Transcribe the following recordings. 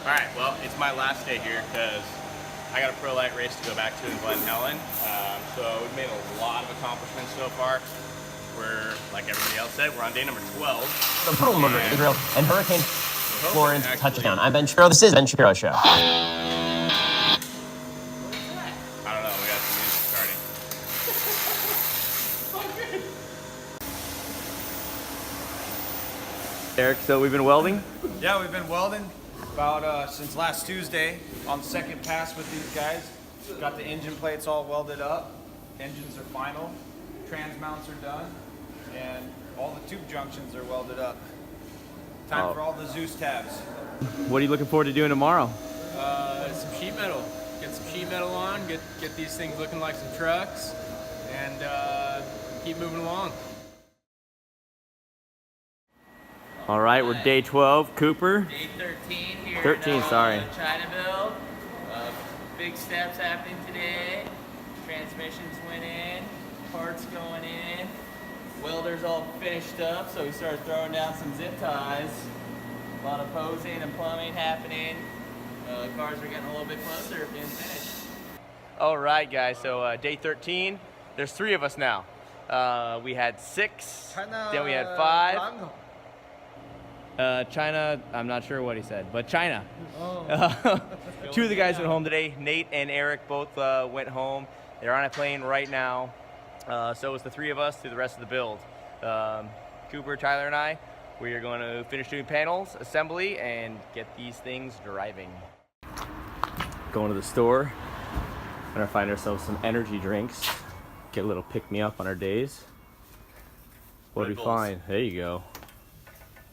All right, well, it's my last day here because I got a pro light race to go back to in Brenthel. So we've made a lot of accomplishments so far. We're, like everybody else said, we're on day number 12. The Pearl River, Israel, and Hurricane Florence touchdown. I'm Ben Shapiro. This is Ben Shapiro Show. I don't know, we got some music starting. Eric, so we've been welding? Yeah, we've been welding about since last Tuesday on the second pass with these guys. Got the engine plates all welded up. Engines are final. Trans mounts are done. And all the tube junctions are welded up. Time for all the Zeus tabs. What are you looking forward to doing tomorrow? Some sheet metal. Get some sheet metal on, get these things looking like some trucks, and keep moving along. All right, we're day 12. Cooper? Day 13 here. 13, sorry. China build. Big steps happening today. Transmissions went in. Parts going in. Welders all finished up, so we started throwing down some zip ties. A lot of posing and plumbing happening. Cars are getting a little bit closer to being finished. All right, guys, so day 13. There's 3 of us now. We had 6, then we had 5. China, I'm not sure what he said, but China. Oh. 2 of the guys went home today. Nate and Eric both went home. They're on a plane right now. So it's the 3 of us through the rest of the build. Cooper, Tyler, and I, we are going to finish doing panels, assembly, and get these things driving. Going to the store. Gonna find ourselves some energy drinks. Get a little pick-me-up on our days. What do we find? There you go.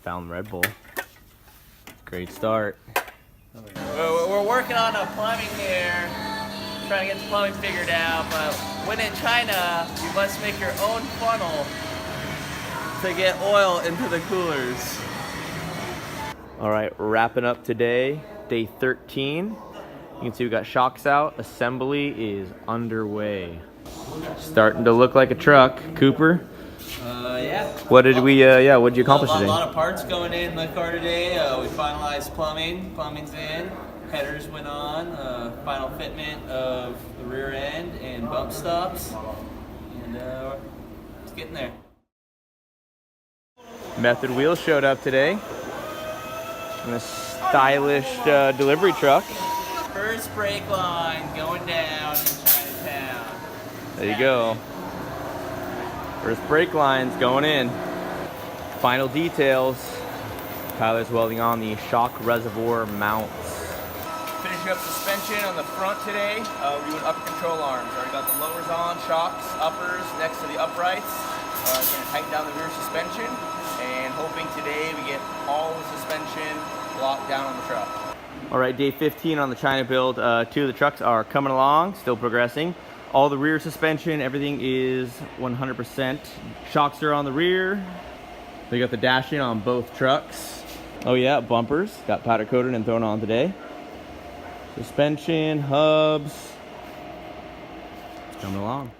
Found Red Bull. Great start. We're working on the plumbing here, trying to get the plumbing figured out, but when in China, you must make your own funnel to get oil into the coolers. All right, wrapping up today, day 13. You can see we got shocks out. Assembly is underway. Starting to look like a truck. Cooper? Yeah. What did what'd you accomplish today? A lot of parts going in the car today. We finalized plumbing. Plumbing's in. Headers went on. Final fitment of the rear end and bump stops. And it's getting there. Method Wheels showed up today in a stylish delivery truck. First brake line going down in Chinatown. There you go. First brake lines going in. Final details. Tyler's welding on the shock reservoir mounts. Finishing up suspension on the front today. We're doing upper control arms. Already got the lowers on, shocks, uppers next to the uprights. Going to tighten down the rear suspension. And hoping today we get all the suspension locked down on the truck. All right, day 15 on the China build. 2 of the trucks are coming along, still progressing. All the rear suspension, everything is 100%. Shocks are on the rear. They got the dashing on both trucks. Oh yeah, bumpers got powder coated and thrown on today. Suspension, hubs, it's coming along.